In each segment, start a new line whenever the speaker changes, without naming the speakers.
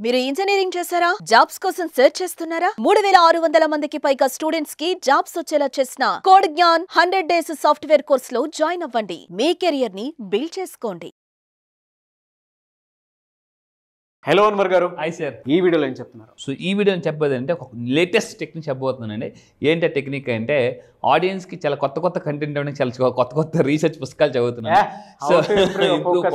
మీరు ఇంజనీరింగ్ చేశారా? జాబ్స్ కోసం సెర్చ్ చేస్తున్నారా? 3600 మందికి పైగా స్టూడెంట్స్ కి జాబ్స్ వచ్చేలా చేసిన కోడ్ జ్ఞాన్ 100 డేస్ సాఫ్ట్వేర్ కోర్సులో జాయిన్ అవ్వండి. మీ కెరియర్ ని బిల్డ్ చేసుకోండి.
హలో అన్వర్ గారు.
Hi sir.
ఈ వీడియోలో ఏం చెప్తున్నారు?
సో ఈ వీడియోని చెప్పేది అంటే ఒక లేటెస్ట్ టెక్నిక్ చెప్పబోతున్నానండి. ఏంటి టెక్నిక్ అంటే ఆడియన్స్కి చాలా కొత్త కంటెంట్ ఇవ్వడానికి చాలా కొత్త రీసెర్చ్ పుస్తకాలు చదువుతున్నాను. So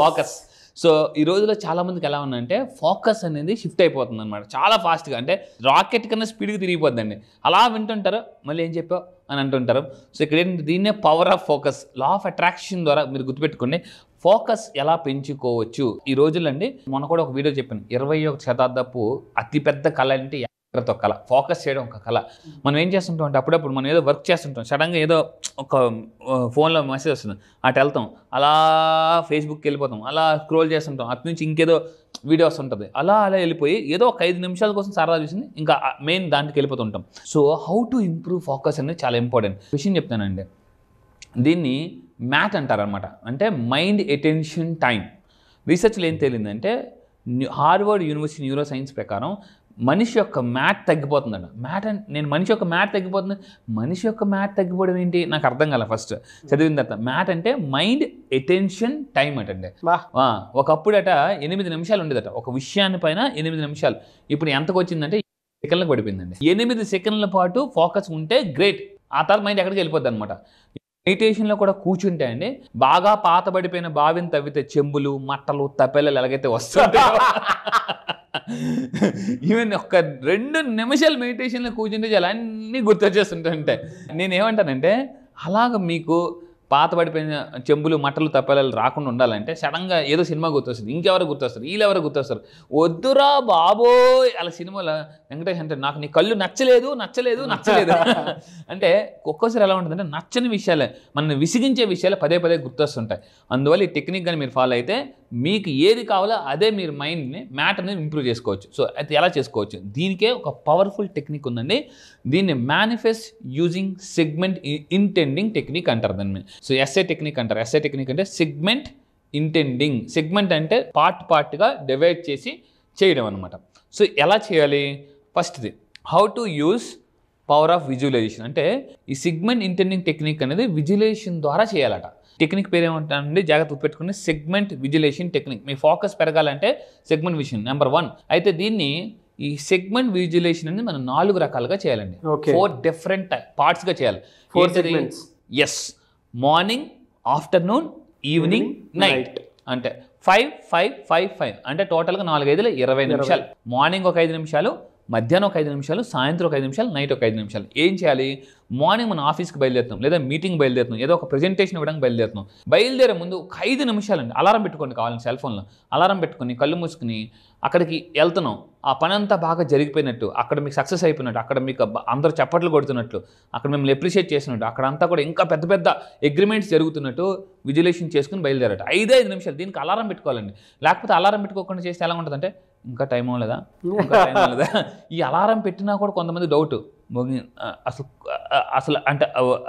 focus. సో ఈ రోజులో చాలా మందికి ఎలా ఉందంటే ఫోకస్ అనేది షిఫ్ట్ అయిపోతుంది అనమాట చాలా ఫాస్ట్గా. అంటే రాకెట్ కన్నా స్పీడ్గా తిరిగిపోద్దండి. అలా వింటుంటారు, మళ్ళీ ఏం చెప్పావు అని అంటుంటారు. సో ఇక్కడ ఏంటంటే దీన్నే power of focus, law of attraction ద్వారా మీరు గుర్తుపెట్టుకోండి ఫోకస్ ఎలా పెంచుకోవచ్చు. ఈ రోజుల్లో అండి మొన్న కూడా ఒక వీడియో చెప్పాను, 21వ శతాబ్దపు అతిపెద్ద కళ అంటే ఏకాగ్రత కళ, ఫోకస్ చేయడం ఒక కళ. మనం ఏం చేస్తుంటాం అంటే అప్పుడప్పుడు మనం ఏదో వర్క్ చేస్తుంటాం, సడన్గా ఏదో ఒక ఫోన్లో మెసేజ్ వస్తుంది, అటు వెళ్తాం, అలా ఫేస్బుక్కి వెళ్ళిపోతాం, అలా స్క్రోల్ చేస్తుంటాం, అటు నుంచి ఇంకేదో వీడియో వస్తుంటుంది, అలా వెళ్ళిపోయి ఏదో ఒక 5 నిమిషాల కోసం సరదా చూసింది ఇంకా మెయిన్ దాంట్కి వెళ్ళిపోతుంటాం. So how to improve focus అనేది చాలా ఇంపార్టెంట్ విషయం చెప్తానండి. దీన్ని మ్యాట్ అంటారనమాట, అంటే మైండ్ అటెన్షన్ టైం. రీసెర్చ్లో ఏం తేలిందంటే హార్వర్డ్ యూనివర్సిటీ న్యూరో సైన్స్ ప్రకారం మనిషి యొక్క మ్యాట్ తగ్గిపోతుందంట. మనిషి యొక్క మ్యాట్ తగ్గిపోతుంది. మనిషి యొక్క మ్యాట్ తగ్గిపోవడం ఏంటి నాకు అర్థం కాలే ఫస్ట్ చదివిన తర్వాత. మ్యాట్ అంటే మైండ్ అటెన్షన్ టైం అటండి. ఒకప్పుడట 8 నిమిషాలు ఉండేదట ఒక విషయాన్ని పైన 8 నిమిషాలు. ఇప్పుడు ఎంతకు వచ్చిందంటే సెకండ్లకు పడిపోయిందండి. 8 సెకండ్ల పాటు ఫోకస్ ఉంటే గ్రేట్, ఆ తర్వాత మైండ్ ఎక్కడికి వెళ్ళిపోద్ది అనమాట. మెడిటేషన్లో కూడా కూర్చుంటే అండి బాగా పాతబడిపోయిన బావిని తవ్వితే చెంబులు మట్టలు తపెలలు ఎలాగైతే వస్తుంటాయో ఈవెన్ ఒక 2 నిమిషాలు మెడిటేషన్లో కూర్చుంటే చాలా అన్నీ గుర్తొచ్చేస్తుంటాయి. నేనేమంటానంటే అలాగ మీకు పాతబడిపోయిన చెంబులు మట్టలు తప్పేలు రాకుండా ఉండాలంటే సడన్గా ఏదో సినిమా గుర్తొస్తుంది, ఇంకెవరు గుర్తొస్తారు, వీళ్ళెవరు గుర్తొస్తారు, వద్దురా బాబోయ్ అలా సినిమాలో వెంకటేష్ అంటే నాకు నీ కళ్ళు నచ్చలేదు అంటే ఒక్కోసారి ఎలా ఉంటుందంటే నచ్చని విషయాలే, మనల్ని విసిగించే విషయాలే పదే గుర్తొస్తుంటాయి. అందువల్ల ఈ టెక్నిక్ కానీ మీరు ఫాలో అయితే మీకు ఏది కావాలో అదే మీరు మైండ్ని మ్యాట్ అనేది ఇంప్రూవ్ చేసుకోవచ్చు. సో అయితే ఎలా చేసుకోవచ్చు, దీనికే ఒక పవర్ఫుల్ టెక్నిక్ ఉందండి. దీన్ని manifest using segment intending technique అంటారు దాన్ని. సో ఎస్ఏ టెక్నిక్ అంటారు. ఎస్ఏ టెక్నిక్ అంటే సెగ్మెంట్ ఇంటెండింగ్. సెగ్మెంట్ అంటే పార్ట్గా డివైడ్ చేసి చేయడం అనమాట. సో ఎలా చేయాలి, ఫస్ట్ది how to use power of visualisation. అంటే ఈ సెగ్మెంట్ ఇంటెండింగ్ టెక్నిక్ అనేది విజువలైజేషన్ ద్వారా చేయాలట. టెక్నిక్ పేరు ఏమంటానండి, జాగ్రత్త పెట్టుకుని సెగ్మెంట్ విజువలైజేషన్ టెక్నిక్. మీ ఫోకస్ పెరగాలంటే సెగ్మెంట్ విజన్ నెంబర్ 1. అయితే దీన్ని ఈ సెగ్మెంట్ విజువలైజేషన్ అనేది మనం 4 రకాలుగా చేయాలండి. 4 డిఫరెంట్ పార్ట్స్గా చేయాలి. Yes, morning, afternoon, evening, night. అంటే 5 అంటే టోటల్గా 4×5 20 నిమిషాలు. మార్నింగ్ ఒక 5 నిమిషాలు, మధ్యాహ్నం ఒక 5 నిమిషాలు, సాయంత్రం ఒక 5 నిమిషాలు, నైట్ ఒక 5 నిమిషాలు. ఏం చేయాలి, మార్నింగ్ మనం ఆఫీస్కి బయలుదేరుతాం లేదా మీటింగ్ బయలుదేరుతాం, ఏదో ఒక ప్రెజెంటేషన్ ఇవ్వడానికి బయలుదేరుతాం. బయలుదేరే ముందు ఒక 5 నిమిషాలండి అలారం పెట్టుకోండి, కావాలని సెల్ ఫోన్లో అలారం పెట్టుకుని కళ్ళు మూసుకుని అక్కడికి వెళ్తున్నాం, ఆ పని అంతా బాగా జరిగిపోయినట్టు, అక్కడ మీకు సక్సెస్ అయిపోయినట్టు, అక్కడ మీకు అందరూ చప్పట్లు కొడుతున్నట్లు, అక్కడ మిమ్మల్ని అప్రిషియేట్ చేసినట్టు, అక్కడంతా కూడా ఇంకా పెద్ద అగ్రిమెంట్స్ జరుగుతున్నట్టు విజువలైజేషన్ చేసుకుని బయలుదేరట. 5 నిమిషాలు. దీనికి అలారం పెట్టుకోవాలండి. లేకపోతే అలారం పెట్టుకోకుండా చేస్తే ఎలా ఉంటుందంటే ఇంకా టైం అవ్వలేదా. ఈ అలారం పెట్టినా కూడా కొంతమంది డౌట్, అసలు అంటే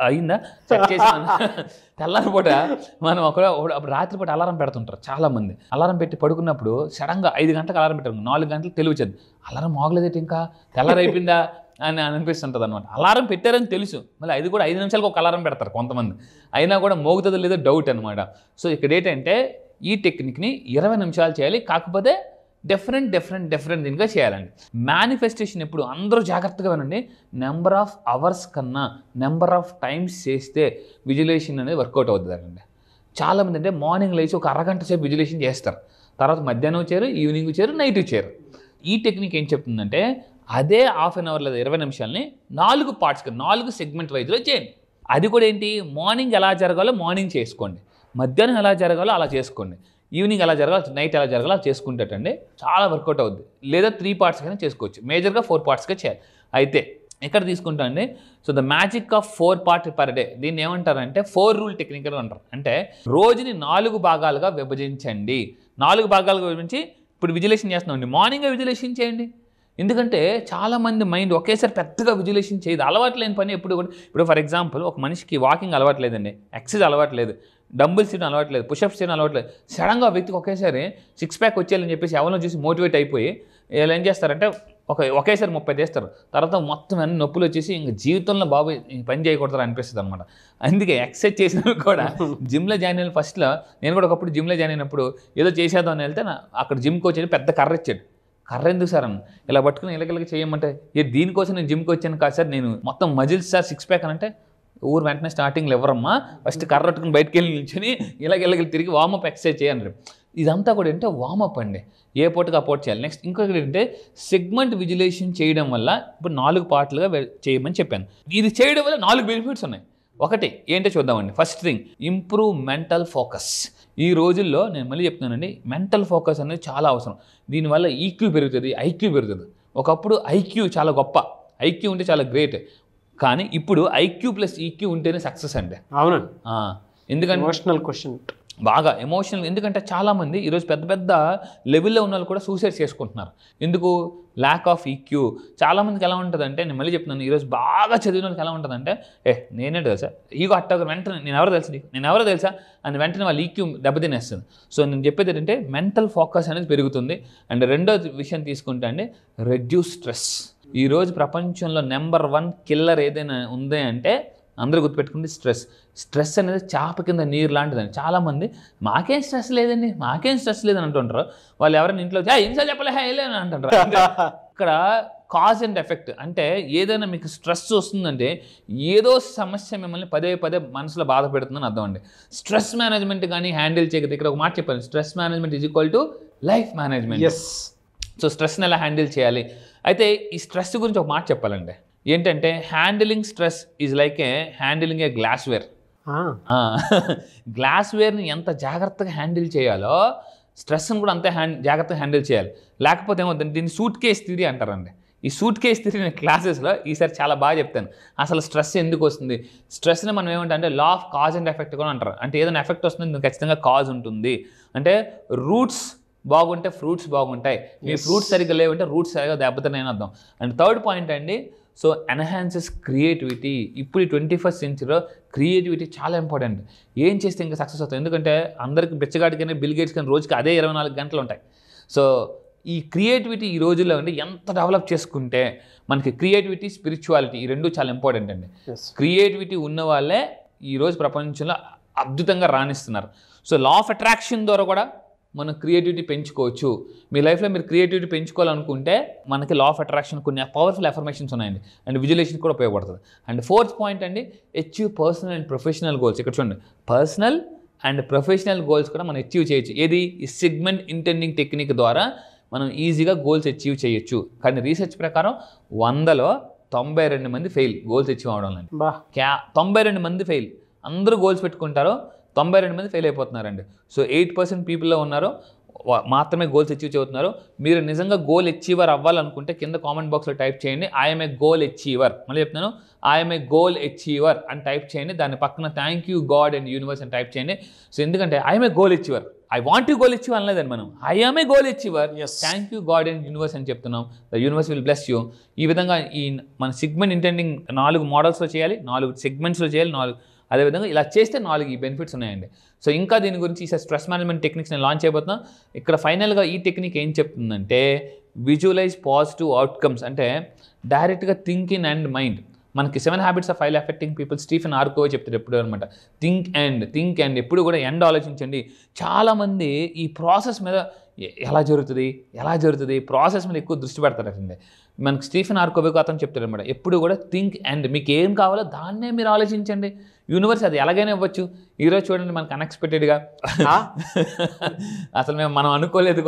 అయిందా చెక్ చేసి తెల్లారిపూట మనం అప్పుడు రాత్రిపూట అలారం పెడుతుంటారు చాలామంది. అలారం పెట్టి పడుకున్నప్పుడు సడన్గా 5 గంటలకు అలారం పెట్టారు, 4 గంటలకు తెలివిచ్చేది, అలారం మోగలేదేంటి ఇంకా తెల్లారైపోయిందా అని అనిపిస్తుంటుంది అనమాట. అలారం పెట్టారని తెలుసు, మళ్ళీ 5 నిమిషాలకు ఒక అలారం పెడతారు కొంతమంది, అయినా కూడా మోగుతుందో లేదో డౌట్ అనమాట. సో ఇక్కడ ఏంటంటే ఈ టెక్నిక్ని 20 నిమిషాలు చేయాలి, కాకపోతే డిఫరెంట్ దీనిగా చేయాలండి. మేనిఫెస్టేషన్ ఎప్పుడు అందరూ జాగ్రత్తగా వినండి, నెంబర్ ఆఫ్ అవర్స్ కన్నా నెంబర్ ఆఫ్ టైమ్స్ చేస్తే విజువలైజేషన్ అనేది వర్కౌట్ అవుతుందండి. చాలామంది అంటే మార్నింగ్ లేచి ఒక అరగంట సేపు విజువలైజేషన్ చేస్తారు, తర్వాత మధ్యాహ్నం చేరు, ఈవినింగ్ చేరు, నైట్ చేరు. ఈ టెక్నిక్ ఏం చెప్తుందంటే అదే హాఫ్ అన్ అవర్ లేదా 20 నిమిషాలని 4 పార్ట్స్గా 4 సెగ్మెంట్ వైజ్లో చేయండి. అది కూడా ఏంటి, మార్నింగ్ ఎలా జరగాలో మార్నింగ్ చేసుకోండి, మధ్యాహ్నం ఎలా జరగాలో అలా చేసుకోండి, ఈవినింగ్ ఎలా జరగాలి, నైట్ ఎలా జరగాలో అలా చేసుకుంటేటండి చాలా వర్కౌట్ అవుద్ది. లేదా 3 పార్ట్స్గానే చేసుకోవచ్చు, మేజర్గా 4 పార్ట్స్గా చేయాలి. అయితే ఎక్కడ తీసుకుంటా అండి, so the magic of 4 part per day. దీన్ని ఏమంటారంటే 4 రూల్ టెక్నిక్ అని అంటారు. అంటే రోజుని 4 భాగాలుగా విభజించండి. 4 భాగాలుగా విభజించి ఇప్పుడు విజువలైజేషన్ చేస్తున్నామండి, మార్నింగే విజువలైజేషన్ చేయండి. ఎందుకంటే చాలామంది మైండ్ ఒకేసారి పెద్దగా విజువలైజేషన్ చేయదు, అలవాటు లేని పని ఎప్పుడు కూడా. ఇప్పుడు ఫర్ ఎగ్జాంపుల్ ఒక మనిషికి వాకింగ్ అలవాట్లేదండి, ఎక్సర్సైజ్ అలవాట్లేదు, డంబుల్స్ చేయడం అలవాట్లేదు, పుషప్స్ చేయడం అలవాట్లేదు, సడన్గా వ్యక్తికి ఒకేసారి 6 ప్యాక్ వచ్చేయాలని చెప్పేసి ఎవరినో చూసి మోటివేట్ అయిపోయి వీళ్ళు ఏం చేస్తారంటే ఒకేసారి 30 చేస్తారు, తర్వాత మొత్తం అన్ని నొప్పులు వచ్చేసి ఇంక జీవితంలో బాబు పని చేయకూడదు అనిపిస్తుంది అనమాట. అందుకే ఎక్సర్సైజ్ చేసిన కూడా జిమ్లో జాయిన్ అయిన ఫస్ట్లో నేను కూడా ఒకప్పుడు జిమ్లో జాయిన్ అయినప్పుడు ఏదో చేసేద్దాం అని వెళ్తే అక్కడ జిమ్కి వచ్చేది పెద్ద కర్ర ఇచ్చాడు. కర్ర ఎందుకు సార్ అన్న, ఇలా పట్టుకుని ఇలాగ చేయమంటే దీనికోసం నేను జిమ్కి వచ్చాను కాదు సార్, నేను మొత్తం మజిల్స్ సార్ 6 ప్యాక్ అని అంటే ఊరు వెంటనే స్టార్టింగ్లో ఎవరమ్మా ఫస్ట్ కర్ర పట్టుకుని బయటకు వెళ్ళి నిల్చొని ఇలాగ తిరిగి వార్మప్ ఎక్సర్సైజ్ చేయాలి. ఇదంతా కూడా ఏంటంటే వార్మప్ అండి, ఏ పూటకి ఆ పూట చేయాలి. నెక్స్ట్ ఇంకొకటి ఏంటంటే సెగ్మెంట్ విజువలైజేషన్ చేయడం వల్ల ఇప్పుడు 4 పార్ట్లుగా చేయమని చెప్పాను. ఇది చేయడం వల్ల 4 బెనిఫిట్స్ ఉన్నాయి. ఒకటి ఏంటో చూద్దామండి. First thing improve mental focus. ఈ రోజుల్లో నేను మళ్ళీ చెప్తున్నానండి, మెంటల్ ఫోకస్ అనేది చాలా అవసరం. దీనివల్ల ఈక్యూ పెరుగుతుంది, ఐక్యూ పెరుగుతుంది. ఒకప్పుడు ఐక్యూ చాలా గొప్ప, ఐక్యూ ఉంటే చాలా గ్రేట్, కానీ ఇప్పుడు ఐక్యూ ప్లస్ ఈక్యూ ఉంటేనే సక్సెస్ అండి.
అవునండి,
ఎందుకంటే
ఎమోషనల్ క్వశ్చన్
బాగా ఎమోషనల్. ఎందుకంటే చాలామంది ఈరోజు పెద్ద పెద్ద లెవెల్లో ఉన్న వాళ్ళు కూడా సూసైడ్ చేసుకుంటున్నారు. ఎందుకు? Lack of EQ. చాలామందికి ఎలా ఉంటుందంటే, నేను మళ్ళీ చెప్తున్నాను, ఈరోజు బాగా చదివిన వాళ్ళకి ఎలా ఉంటుందంటే, నేనే తెలుసా ఈగో అట్టాక వెంటనే నేను ఎవరో తెలుసా అని వెంటనే వాళ్ళు ఈక్యూ దెబ్బతినేస్తుంది. సో నేను చెప్పేది ఏంటంటే మెంటల్ ఫోకస్ అనేది పెరుగుతుంది. అండ్ రెండో విషయం తీసుకుంటే అండి, రెడ్యూస్ స్ట్రెస్. ఈరోజు ప్రపంచంలో నెంబర్ 1 కిల్లర్ ఏదైనా ఉంది అంటే అందరూ గుర్తుపెట్టుకుంటే స్ట్రెస్ అనేది చాప కింద నీరు లాంటిదని. చాలామంది మాకేం స్ట్రెస్ లేదని అంటుంటారు. వాళ్ళు ఎవరైనా ఇంట్లో ఇన్సార్లు చెప్పలే అని అంటుంటారు. ఇక్కడ కాజ్ అండ్ ఎఫెక్ట్ అంటే ఏదైనా మీకు స్ట్రెస్ వస్తుందంటే ఏదో సమస్య మిమ్మల్ని పదే మనసులో బాధ పెడుతుందని అర్థం అండి. స్ట్రెస్ మేనేజ్మెంట్ కానీ హ్యాండిల్ చేయగలదు. ఇక్కడ ఒక మాట చెప్పాను, stress management is equal to life management. So స్ట్రెస్ని ఎలా హ్యాండిల్ చేయాలి? అయితే ఈ స్ట్రెస్ గురించి ఒక మాట చెప్పాలండి. ఏంటంటే handling stress is like handling a glassware. గ్లాస్వేర్ని ఎంత జాగ్రత్తగా హ్యాండిల్ చేయాలో స్ట్రెస్ని కూడా అంతే జాగ్రత్తగా హ్యాండిల్ చేయాలి. లేకపోతే ఏమవుతుంది, దీన్ని సూట్ కేస్ థియరీ అంటారండి. ఈ సూట్ కేస్ థియరీ నేను క్లాసెస్లో ఈసారి చాలా బాగా చెప్తాను. అసలు స్ట్రెస్ ఎందుకు వస్తుంది, స్ట్రెస్ని మనం ఏమంటే law of cause and effect కూడా అంటారు. అంటే ఏదైనా ఎఫెక్ట్ వస్తుంది ఖచ్చితంగా కాజ్ ఉంటుంది. అంటే రూట్స్ బాగుంటే ఫ్రూట్స్ బాగుంటాయి, మీ ఫ్రూట్స్ సరిగ్గా లేవంటే రూట్స్ సరిగ్గా దెబ్బతిన్నాయని అర్థం. అండ్ థర్డ్ పాయింట్ అండి, సో ఎన్హాన్సెస్ క్రియేటివిటీ. ఇప్పుడు ఈ 21st సెంచరీలో క్రియేటివిటీ చాలా ఇంపార్టెంట్. ఏం చేస్తే ఇంకా సక్సెస్ అవుతుంది? ఎందుకంటే అందరికి బిచ్చగాడికైనా బిల్ గేట్స్ కానీ రోజుకి అదే 24 గంటలు ఉంటాయి. సో ఈ క్రియేటివిటీ ఈ రోజుల్లో అండి ఎంత డెవలప్ చేసుకుంటే మనకి క్రియేటివిటీ, స్పిరిచువాలిటీ ఈ రెండు చాలా ఇంపార్టెంట్ అండి. క్రియేటివిటీ ఉన్న వాళ్ళే ఈరోజు ప్రపంచంలో అద్భుతంగా రాణిస్తున్నారు. సో లా ఆఫ్ అట్రాక్షన్ ద్వారా కూడా మనం క్రియేటివిటీ పెంచుకోవచ్చు. మీ లైఫ్లో మీరు క్రియేటివిటీ పెంచుకోవాలనుకుంటే మనకి లా ఆఫ్ అట్రాక్షన్ కొన్ని పవర్ఫుల్ అఫర్మేషన్స్ ఉన్నాయండి. అండ్ విజువలైజేషన్ కూడా ఉపయోగపడుతుంది. అండ్ ఫోర్త్ పాయింట్ అండి, achieve personal and professional goals. ఇక్కడ చూడండి, పర్సనల్ అండ్ ప్రొఫెషనల్ గోల్స్ కూడా మనం అచీవ్ చేయొచ్చు. ఏది? ఈ సెగ్మెంట్ ఇంటెండింగ్ టెక్నిక్ ద్వారా మనం ఈజీగా గోల్స్ అచీవ్ చేయొచ్చు. కానీ రీసెర్చ్ ప్రకారం 100లో 92 మంది ఫెయిల్ గోల్స్ అచీవ్ అవడం. 92 మంది ఫెయిల్. అందరూ గోల్స్ పెట్టుకుంటారు, 92 మంది ఫెయిల్ అయిపోతున్నారండి. సో 8% పీపుల్లో ఉన్నారు మాత్రమే గోల్స్ అచీవ్ చేస్తున్నారు. మీరు నిజంగా గోల్ అచీవర్ అవ్వాలనుకుంటే కింద కామెంట్ బాక్స్లో టైప్ చేయండి, ఐఎమ్ ఏ గోల్ అచీవర్. మళ్ళీ చెప్తున్నాను, ఐఎమ్ ఏ గోల్ అచీవర్ అని టైప్ చేయండి. దాని పక్కన thank you God and universe అని టైప్ చేయండి. సో ఎందుకంటే I'm a goal achiever, I want to goal achieve అనలేదండి మనం, I'm a goal achiever, thank you God and universe అని చెప్తున్నాం. The universe will bless you. ఈ విధంగా ఈ మన సెగ్మెంట్ ఇంటెండింగ్ 4 మోడల్స్లో చేయాలి, 4 సెగ్మెంట్స్లో చేయాలి, 4 అదేవిధంగా ఇలా చేస్తే 4 ఈ బెనిఫిట్స్ ఉన్నాయండి. సో ఇంకా దీని గురించి ఈసారి స్ట్రెస్ మేనేజ్మెంట్ టెక్నిక్స్ నేను లాంచ్ చేయబోతున్నాను. ఇక్కడ ఫైనల్గా ఈ టెక్నిక్ ఏం చెప్తుందంటే విజువలైజ్ పాజిటివ్ అవుట్కమ్స్. అంటే డైరెక్ట్గా థింక్ ఇన్ అండ్ మైండ్. మనకి 7 habits of highly effecting people Stephen R Covey చెప్తారు ఎప్పుడు అనమాట. థింక్ అండ్ ఎప్పుడు కూడా ఎండ్ ఆలోచించండి. చాలామంది ఈ ప్రాసెస్ మీద ఎలా జరుగుతుంది ప్రాసెస్ మీద ఎక్కువ దృష్టి పెడతారండి. మనకి స్టీఫెన్ ఆర్కోవే అతను చెప్తారు అనమాట, ఎప్పుడు కూడా థింక్ అండ్, మీకు ఏం కావాలో దాన్నే మీరు ఆలోచించండి. యూనివర్స్ అది ఎలాగైనా ఇవ్వచ్చు. ఈరోజు చూడండి మనకు అన్ఎక్స్పెక్టెడ్గా అసలు మనం అనుకోలేదు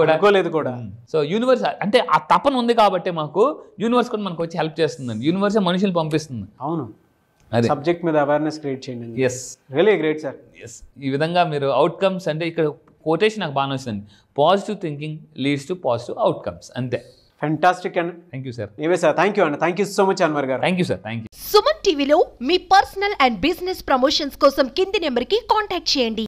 కూడా. సో యూనివర్స్ అంటే ఆ తపన ఉంది కాబట్టి మాకు యూనివర్స్ కూడా మనకు వచ్చి హెల్ప్ చేస్తుందండి. యూనివర్సే మనుషులు పంపిస్తుంది.
అవును, అదే సబ్జెక్ట్ మీద అవేర్నెస్ క్రియేట్ చేయండి.
Yes,
really great sir.
Yes, ఈ విధంగా మీరు అవుట్కమ్స్ అంటే ఇక్కడ కోటేషన్ నాకు బాగా నచ్చింది, positive thinking leads to positive outcomes. అంతే.
Fantastic and
thank you sir.
ఏవే సార్, థ్యాంక్ యూ అండి. Thank you so much Anwar గారు.
Thank you sir. Thank you.
Suman టీవీలో మీ పర్సనల్ అండ్ బిజినెస్ ప్రమోషన్స్ కోసం కింది నెంబర్కి కాంటాక్ట్ చేయండి.